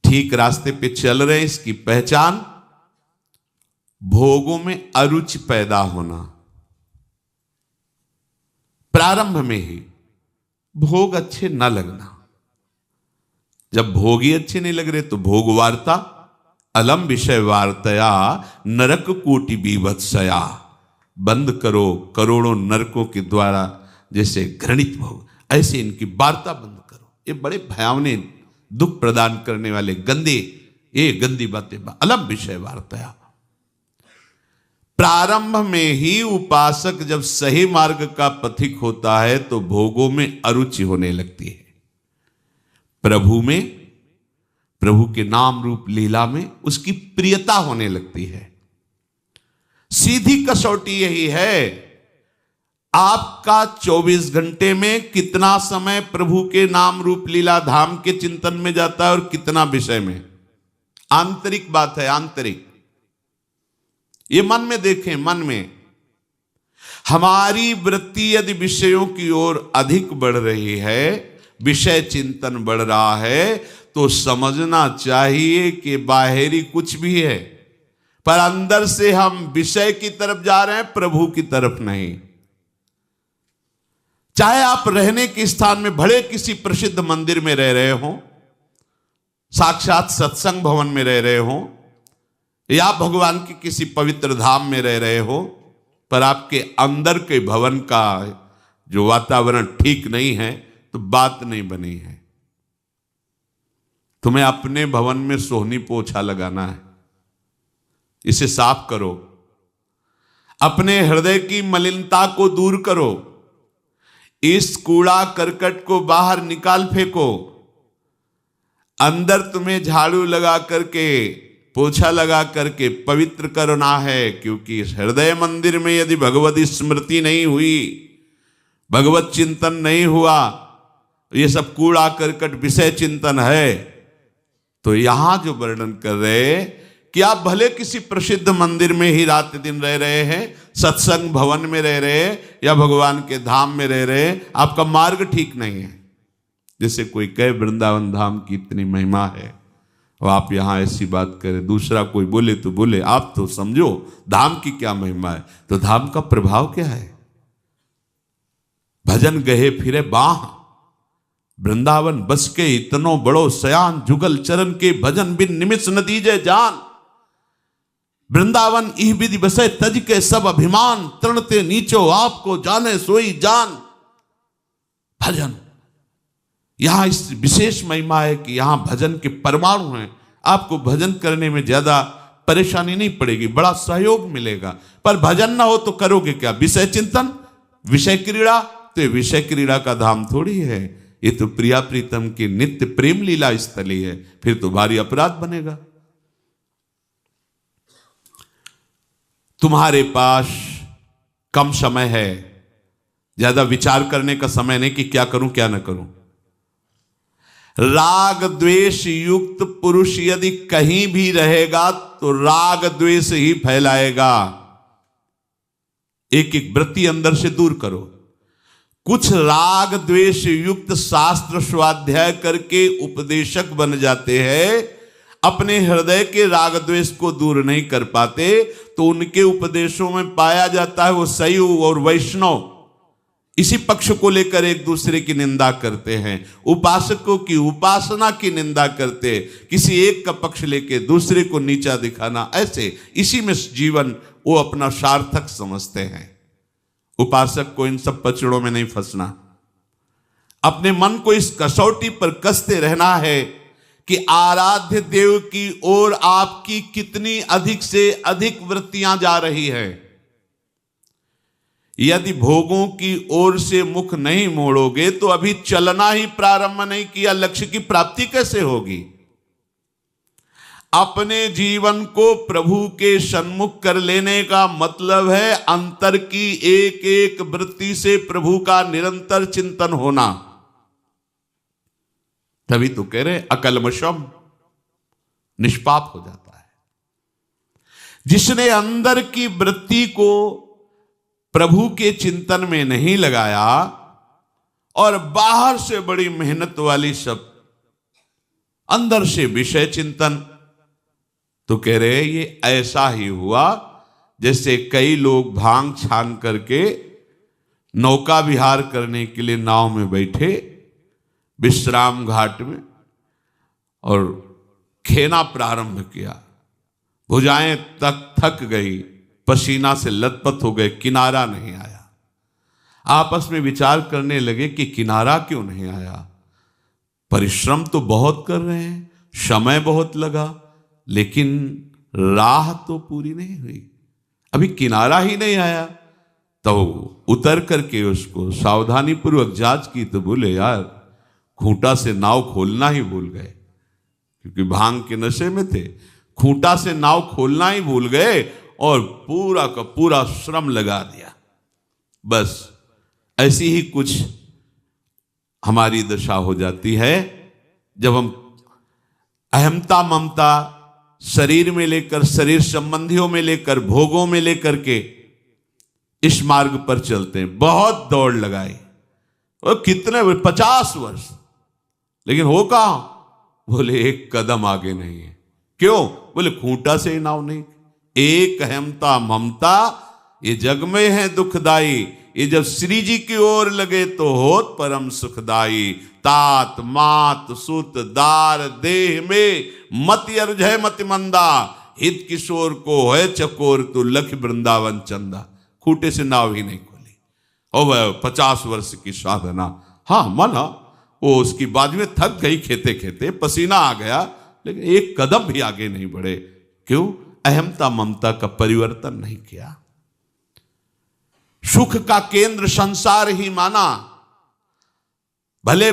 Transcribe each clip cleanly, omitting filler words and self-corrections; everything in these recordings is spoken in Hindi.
ठीक रास्ते पे चल रहे हैं, इसकी पहचान भोगों में अरुचि पैदा होना। प्रारंभ में ही भोग अच्छे न लगना। जब भोग ही अच्छे नहीं लग रहे तो भोग वार्ता अलम विषय वार्तया नरक कोटि बीभत्सया। बंद करो करोड़ों नरकों के द्वारा जैसे घृणित भोग, ऐसे इनकी वार्ता बंद करो। ये बड़े भयावने दुख प्रदान करने वाले गंदे, ये गंदी बातें अलम विषय वार्तया। प्रारंभ में ही उपासक जब सही मार्ग का पथिक होता है तो भोगों में अरुचि होने लगती है। प्रभु में, प्रभु के नाम रूप लीला में उसकी प्रियता होने लगती है। सीधी कसौटी यही है, आपका 24 घंटे में कितना समय प्रभु के नाम रूप लीला धाम के चिंतन में जाता है और कितना विषय में। आंतरिक बात है, आंतरिक। ये मन में देखें, मन में हमारी वृत्ति यदि विषयों की ओर अधिक बढ़ रही है, विषय चिंतन बढ़ रहा है, तो समझना चाहिए कि बाहरी कुछ भी है पर अंदर से हम विषय की तरफ जा रहे हैं, प्रभु की तरफ नहीं। चाहे आप रहने के स्थान में बड़े किसी प्रसिद्ध मंदिर में रह रहे हो, साक्षात सत्संग भवन में रह रहे हो, या भगवान के किसी पवित्र धाम में रह रहे हो, पर आपके अंदर के भवन का जो वातावरण ठीक नहीं है तो बात नहीं बनी है। तुम्हें अपने भवन में सोहनी पोछा लगाना है, इसे साफ करो। अपने हृदय की मलिनता को दूर करो। इस कूड़ा करकट को बाहर निकाल फेंको। अंदर तुम्हें झाड़ू लगा करके, पोछा लगा करके पवित्र करना है, क्योंकि हृदय मंदिर में यदि भगवत स्मृति नहीं हुई, भगवत चिंतन नहीं हुआ, ये सब कूड़ा करकट विषय चिंतन है, तो यहां जो वर्णन कर रहे कि आप भले किसी प्रसिद्ध मंदिर में ही रात दिन रह रहे हैं, सत्संग भवन में रह रहे हैं, या भगवान के धाम में रह रहे हैं, आपका मार्ग ठीक नहीं है। जैसे कोई कहे वृंदावन धाम की इतनी महिमा है और आप यहां ऐसी बात करें, दूसरा कोई बोले तो बोले, आप तो समझो धाम की क्या महिमा है। तो धाम का प्रभाव क्या है? भजन गहे फिरे बाह, वृंदावन बस के इतनो बड़ो सयान, जुगल चरण के भजन बिन निमिष न दीजे जान। वृंदावन इह विधि बसे तज के सब अभिमान, तृणते नीचो आपको जाने सोई जान। भजन, यहां इस विशेष महिमा है कि यहां भजन के परमाणु हैं। आपको भजन करने में ज्यादा परेशानी नहीं पड़ेगी, बड़ा सहयोग मिलेगा। पर भजन ना हो तो करोगे क्या? विषय चिंतन, विषय क्रीड़ा। तो विषय क्रीड़ा का धाम थोड़ी है, ये तो प्रिया प्रीतम की नित्य प्रेम लीला स्थली है। फिर तो भारी अपराध बनेगा। तुम्हारे पास कम समय है, ज्यादा विचार करने का समय नहीं कि क्या करूं क्या ना करूं। राग द्वेष युक्त पुरुष यदि कहीं भी रहेगा तो राग द्वेष ही फैलाएगा। एक एक वृत्ति अंदर से दूर करो। कुछ राग द्वेष युक्त शास्त्र स्वाध्याय करके उपदेशक बन जाते हैं, अपने हृदय के राग द्वेष को दूर नहीं कर पाते, तो उनके उपदेशों में पाया जाता है वो शैव और वैष्णव इसी पक्ष को लेकर एक दूसरे की निंदा करते हैं, उपासकों की उपासना की निंदा करते, किसी एक का पक्ष लेके दूसरे को नीचा दिखाना, ऐसे इसी में जीवन वो अपना सार्थक समझते हैं। उपासक को इन सब पचड़ों में नहीं फंसना, अपने मन को इस कसौटी पर कसते रहना है कि आराध्य देव की ओर आपकी कितनी अधिक से अधिक वृत्तियां जा रही है। यदि भोगों की ओर से मुख नहीं मोड़ोगे तो अभी चलना ही प्रारंभ नहीं किया, लक्ष्य की प्राप्ति कैसे होगी? अपने जीवन को प्रभु के सन्मुख कर लेने का मतलब है अंतर की एक एक वृत्ति से प्रभु का निरंतर चिंतन होना। तभी तो कह रहे अकल्मषम, निष्पाप हो जाता है। जिसने अंदर की वृत्ति को प्रभु के चिंतन में नहीं लगाया और बाहर से बड़ी मेहनत वाली सब अंदर से विषय चिंतन। तो कह रहे ये ऐसा ही हुआ जैसे कई लोग भांग छान करके नौका विहार करने के लिए नाव में बैठे विश्राम घाट में और खेना प्रारंभ किया, भुजाएं तक थक गई, पसीना से लथपथ हो गए, किनारा नहीं आया। आपस में विचार करने लगे कि किनारा क्यों नहीं आया। परिश्रम तो बहुत कर रहे हैं, समय बहुत लगा, लेकिन राह तो पूरी नहीं हुई, अभी किनारा ही नहीं आया। तो उतर करके उसको सावधानी पूर्वक जांच की तो बोले यार खूंटा से नाव खोलना ही भूल गए, क्योंकि भांग के नशे में थे। खूंटा से नाव खोलना ही भूल गए और पूरा का पूरा श्रम लगा दिया। बस ऐसी ही कुछ हमारी दशा हो जाती है जब हम अहमता ममता शरीर में लेकर, शरीर संबंधियों में लेकर, भोगों में लेकर के इस मार्ग पर चलते हैं। बहुत दौड़ लगाई और कितने 50 वर्ष, लेकिन हो कहां? बोले एक कदम आगे नहीं है। क्यों? बोले खूंटा से ही नाव नहीं। एक अहमता ममता ये जग में है दुखदाई, ये जब श्री जी की ओर लगे तो होत परम सुखदाई। तात मात सुत दार देह में मति अर्जय मति मंदा, हित किशोर को है चकोर तू लख वृंदावन चंदा। खूंटे से नाव ही नहीं खोली और वह 50 वर्ष की साधना। हाँ माना वो उसकी बाद में थक गई, खेते खेते पसीना आ गया, लेकिन एक कदम भी आगे नहीं बढ़े। क्यों? अहमता ममता का परिवर्तन नहीं किया। सुख का केंद्र संसार ही माना। भले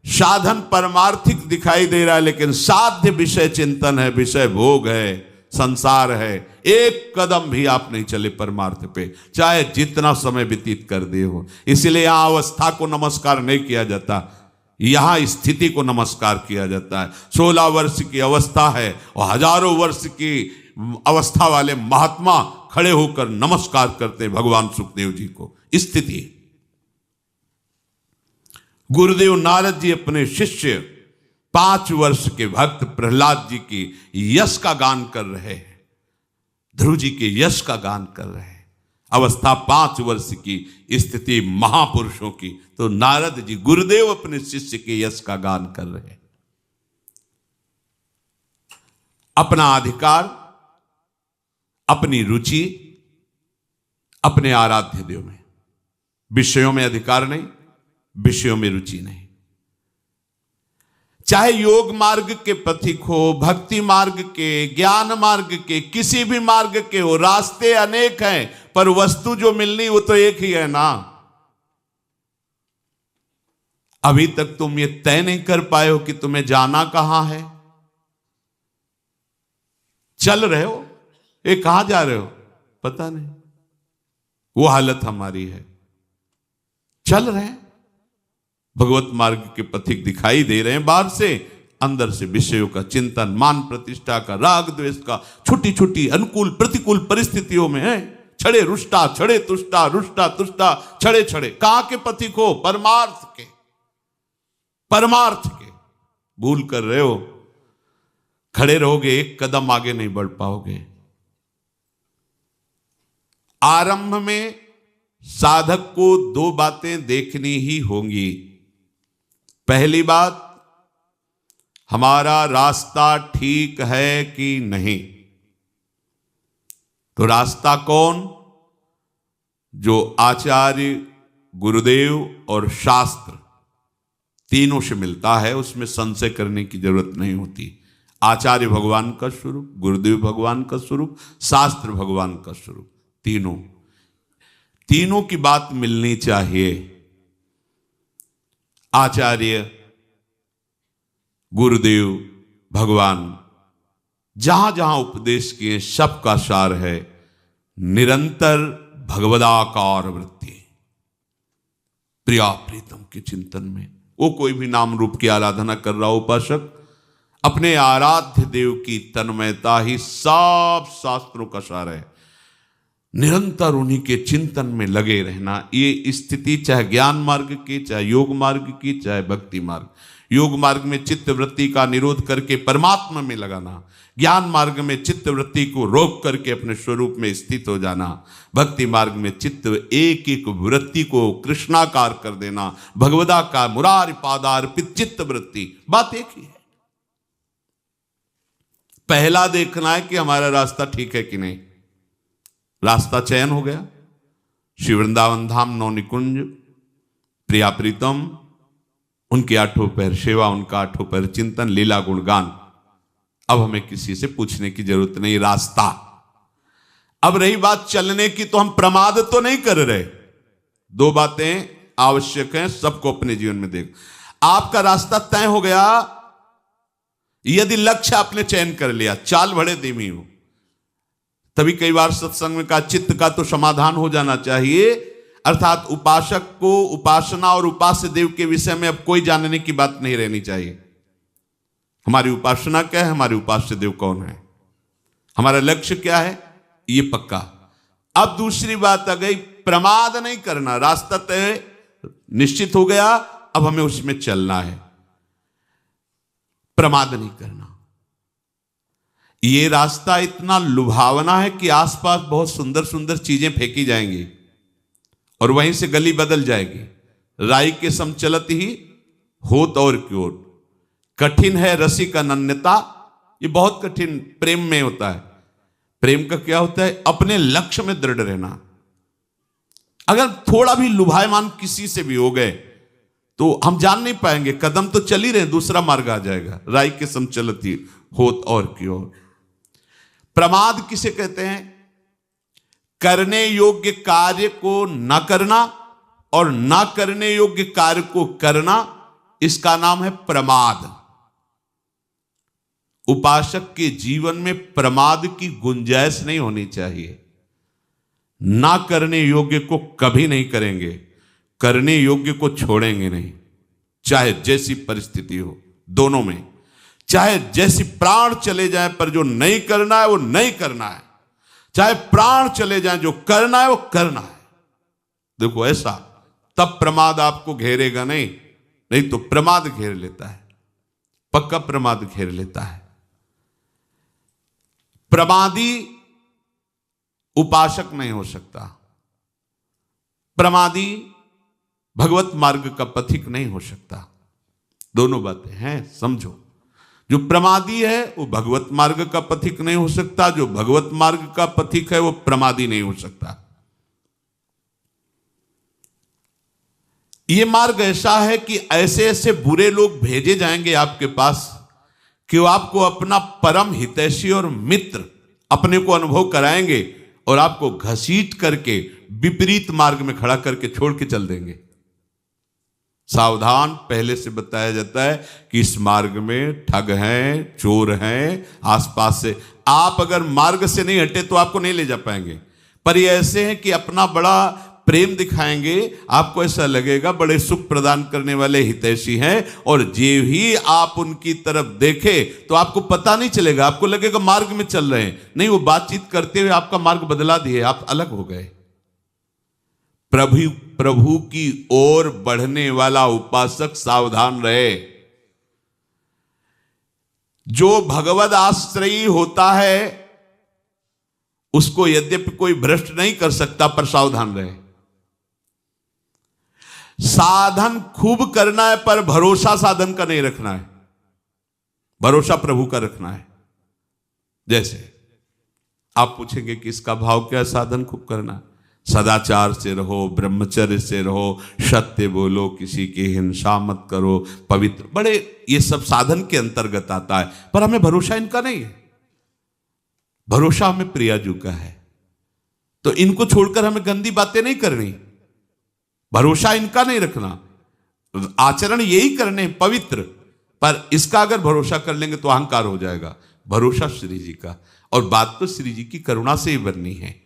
साधन परमार्थिक दिखाई दे रहा है, लेकिन साध्य विषय चिंतन है, विषय भोग है, संसार है। एक कदम भी आप नहीं चले परमार्थ पे, चाहे जितना समय व्यतीत कर दिए हो। इसलिए यहां अवस्था को नमस्कार नहीं किया जाता, यहां स्थिति को नमस्कार किया जाता है। 16 वर्ष की अवस्था है और हजारों वर्ष की अवस्था वाले महात्मा खड़े होकर नमस्कार करते भगवान सुखदेव जी को। स्थिति। गुरुदेव नारद जी अपने शिष्य 5 वर्ष के भक्त प्रहलाद जी की यश का गान कर रहे हैं, ध्रुव जी के यश का गान कर रहे हैं। अवस्था 5 वर्ष की, स्थिति महापुरुषों की। तो नारद जी गुरुदेव अपने शिष्य के यश का गान कर रहे हैं। अपना अधिकार, अपनी रुचि, अपने आराध्य देव में, विषयों में अधिकार नहीं, विषयों में रुचि नहीं। चाहे योग मार्ग के पथिक हो, भक्ति मार्ग के, ज्ञान मार्ग के, किसी भी मार्ग के हो, रास्ते अनेक हैं, पर वस्तु जो मिलनी वो तो एक ही है ना। अभी तक तुम ये तय नहीं कर पाए हो कि तुम्हें जाना कहां है। चल रहे हो, ये कहां जा रहे हो पता नहीं। वो हालत हमारी है। चल रहे हैं, भगवत मार्ग के पथिक दिखाई दे रहे हैं बाहर से, अंदर से विषयों का चिंतन, मान प्रतिष्ठा का, राग द्वेष का, छोटी छोटी अनुकूल प्रतिकूल परिस्थितियों में है। छड़े रुष्टा, छड़े तुष्टा, रुष्टा तुष्टा, छड़े छड़े। कहां के पथिक हो? परमार्थ के, परमार्थ के। भूल कर रहे हो, खड़े रहोगे एक कदम आगे नहीं बढ़ पाओगे। आरंभ में साधक को 2 बातें देखनी ही होंगी। पहली बात, हमारा रास्ता ठीक है कि नहीं। तो रास्ता कौन? जो आचार्य, गुरुदेव और शास्त्र तीनों से मिलता है, उसमें संशय करने की जरूरत नहीं होती। आचार्य भगवान का स्वरूप, गुरुदेव भगवान का स्वरूप, शास्त्र भगवान का स्वरूप, तीनों की बात मिलनी चाहिए। आचार्य, गुरुदेव, भगवान जहां जहां उपदेश किए सबका सार है निरंतर भगवदाकार वृत्ति, प्रिया प्रीतम के चिंतन में। वो कोई भी नाम रूप की आराधना कर रहा उपासक, अपने आराध्य देव की तन्मयता ही सब शास्त्रों का सार है। निरंतर उन्हीं के चिंतन में लगे रहना, ये स्थिति चाहे ज्ञान मार्ग की, चाहे योग मार्ग की, चाहे भक्ति मार्ग। योग मार्ग में चित्त वृत्ति का निरोध करके परमात्मा में लगाना, ज्ञान मार्ग में चित्त वृत्ति को रोक करके अपने स्वरूप में स्थित हो जाना, भक्ति मार्ग में चित्त एक एक वृत्ति को कृष्णाकार कर देना, भगवदाकार मुरारि पादार्पित चित्त वृत्ति, बात एक ही है। पहला देखना है कि हमारा रास्ता ठीक है कि नहीं। रास्ता चयन हो गया, श्री वृंदावन धाम नौ निकुंज, प्रिया प्रीतम, उनके आठों पैर सेवा, उनका आठों पैर चिंतन, लीला गुणगान। अब हमें किसी से पूछने की जरूरत नहीं, रास्ता। अब रही बात चलने की, तो हम प्रमाद तो नहीं कर रहे। दो बातें आवश्यक हैं सबको अपने जीवन में देख। आपका रास्ता तय हो गया यदि लक्ष्य आपने चयन कर लिया, चाल बड़े धीमी हो। तभी कई बार सत्संग में कहा चित्त का तो समाधान हो जाना चाहिए, अर्थात उपासक को उपासना और उपास्य देव के विषय में अब कोई जानने की बात नहीं रहनी चाहिए। हमारी उपासना क्या है, हमारे उपास्य देव कौन है, हमारा लक्ष्य क्या है, ये पक्का। अब दूसरी बात आ गई, प्रमाद नहीं करना। रास्ता तय निश्चित हो गया, अब हमें उसमें चलना है, प्रमाद नहीं करना। ये रास्ता इतना लुभावना है कि आसपास बहुत सुंदर सुंदर चीजें फेंकी जाएंगी और वहीं से गली बदल जाएगी। राई के सम चलत ही होत और क्यों, कठिन है रसिक अनन्यता। ये बहुत कठिन प्रेम में होता है। प्रेम का क्या होता है, अपने लक्ष्य में दृढ़ रहना। अगर थोड़ा भी लुभायमान किसी से भी हो गए तो हम जान नहीं पाएंगे, कदम तो चल ही रहे, दूसरा मार्ग आ जाएगा। राई के सम चलत ही होत और क्यों। प्रमाद किसे कहते हैं, करने योग्य कार्य को न करना और न करने योग्य कार्य को करना, इसका नाम है प्रमाद। उपासक के जीवन में प्रमाद की गुंजाइश नहीं होनी चाहिए। ना करने योग्य को कभी नहीं करेंगे, करने योग्य को छोड़ेंगे नहीं, चाहे जैसी परिस्थिति हो। दोनों में चाहे जैसी प्राण चले जाए, पर जो नहीं करना है वो नहीं करना है। चाहे प्राण चले जाए, जो करना है वो करना है। देखो ऐसा, तब प्रमाद आपको घेरेगा नहीं, नहीं तो प्रमाद घेर लेता है, पक्का प्रमाद घेर लेता है। प्रमादी उपासक नहीं हो सकता, प्रमादी भगवत मार्ग का पथिक नहीं हो सकता। दोनों बातें हैं, समझो। जो प्रमादी है वो भगवत मार्ग का पथिक नहीं हो सकता, जो भगवत मार्ग का पथिक है वो प्रमादी नहीं हो सकता। ये मार्ग ऐसा है कि ऐसे ऐसे बुरे लोग भेजे जाएंगे आपके पास कि वो आपको अपना परम हितैषी और मित्र अपने को अनुभव कराएंगे और आपको घसीट करके विपरीत मार्ग में खड़ा करके छोड़ के चल देंगे। सावधान, पहले से बताया जाता है कि इस मार्ग में ठग हैं, चोर हैं, आसपास से। आप अगर मार्ग से नहीं हटे तो आपको नहीं ले जा पाएंगे। पर ये ऐसे हैं कि अपना बड़ा प्रेम दिखाएंगे, आपको ऐसा लगेगा बड़े सुख प्रदान करने वाले हितैषी हैं, और जे ही आप उनकी तरफ देखे तो आपको पता नहीं चलेगा, आपको लगेगा मार्ग में चल रहे हैं। नहीं, वो बातचीत करते हुए आपका मार्ग बदला दिए, आप अलग हो गए। प्रभु की ओर बढ़ने वाला उपासक सावधान रहे। जो भगवद आश्रयी होता है उसको यद्यपि कोई भ्रष्ट नहीं कर सकता, पर सावधान रहे। साधन खूब करना है, पर भरोसा साधन का नहीं रखना है, भरोसा प्रभु का रखना है। जैसे आप पूछेंगे कि इसका भाव क्या है, साधन खूब करना, सदाचार से रहो, ब्रह्मचर्य से रहो, सत्य बोलो, किसी की हिंसा मत करो, पवित्र, बड़े ये सब साधन के अंतर्गत आता है। पर हमें भरोसा इनका नहीं है, भरोसा हमें प्रियाजू का है। तो इनको छोड़कर हमें गंदी बातें नहीं करनी, भरोसा इनका नहीं रखना, आचरण यही करने पवित्र। पर इसका अगर भरोसा कर लेंगे तो अहंकार हो जाएगा। भरोसा श्री जी का, और बात तो श्री जी की करुणा से ही बननी है।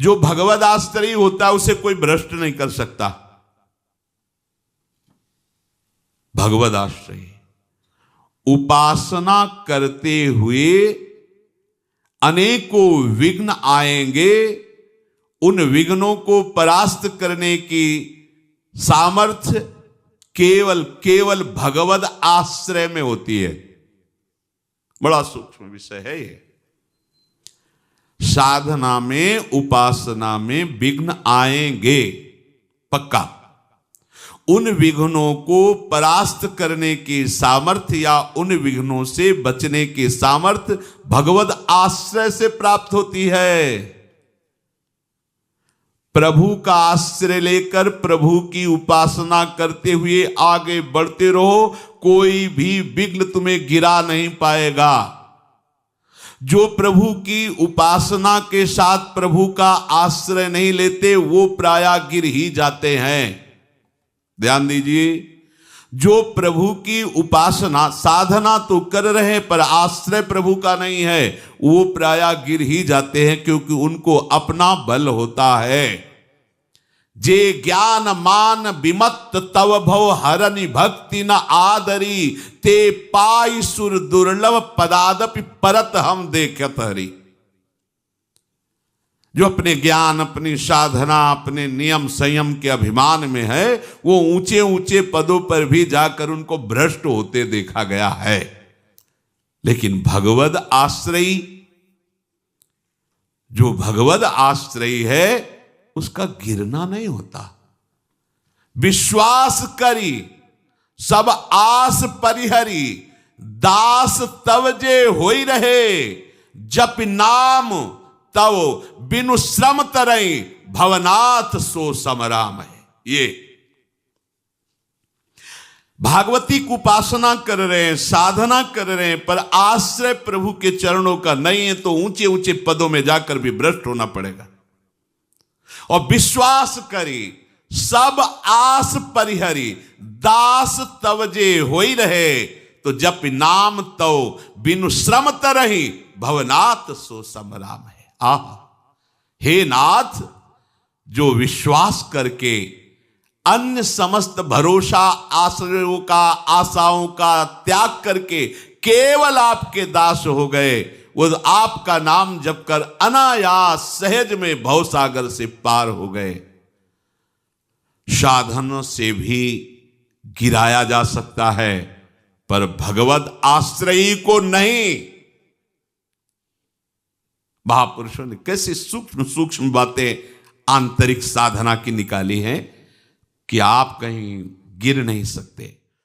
जो भगवद आश्रयी होता है उसे कोई भ्रष्ट नहीं कर सकता। भगवद आश्रयी उपासना करते हुए अनेकों विघ्न आएंगे, उन विघ्नों को परास्त करने की सामर्थ्य केवल केवल भगवद आश्रय में होती है। बड़ा सूक्ष्म विषय है ये। साधना में, उपासना में विघ्न आएंगे पक्का। उन विघ्नों को परास्त करने की सामर्थ्य या उन विघ्नों से बचने की सामर्थ्य भगवद आश्रय से प्राप्त होती है। प्रभु का आश्रय लेकर प्रभु की उपासना करते हुए आगे बढ़ते रहो, कोई भी विघ्न तुम्हें गिरा नहीं पाएगा। जो प्रभु की उपासना के साथ प्रभु का आश्रय नहीं लेते वो प्रायः गिर ही जाते हैं। ध्यान दीजिए, जो प्रभु की उपासना साधना तो कर रहे पर आश्रय प्रभु का नहीं है, वो प्रायः गिर ही जाते हैं, क्योंकि उनको अपना बल होता है। जे ज्ञान मान विमत्त तव भव हरनि भक्ति न आदरी, ते पाई सुर दुर्लभ पदादपि परत हम देखत हरि। जो अपने ज्ञान, अपनी साधना, अपने नियम संयम के अभिमान में है, वो ऊंचे ऊंचे पदों पर भी जाकर उनको भ्रष्ट होते देखा गया है। लेकिन भगवद आश्रयी, जो भगवद आश्रयी है उसका गिरना नहीं होता। विश्वास करी सब आस परिहरी, दास तव जे होई रहे, जप नाम तव बिनु श्रम तरई, भवनाथ सो समराम है। ये भागवती की उपासना कर रहे हैं, साधना कर रहे हैं, पर आश्रय प्रभु के चरणों का नहीं है तो ऊंचे ऊंचे पदों में जाकर भी भ्रष्ट होना पड़ेगा। और विश्वास करी सब आस परिहरी, दास तवजे होई रहे, तो जप नाम तव बिनु श्रम तरही, भवनाथ सो समराम है। आह, हे नाथ, जो विश्वास करके अन्य समस्त भरोसा आश्रयों का, आशाओं का त्याग करके केवल आपके दास हो गए, वो आपका नाम जप कर अनायास सहज में भवसागर से पार हो गए। साधन से भी गिराया जा सकता है, पर भगवत आश्रयी को नहीं। महापुरुषों ने कैसी सूक्ष्म सूक्ष्म बातें आंतरिक साधना की निकाली हैं कि आप कहीं गिर नहीं सकते।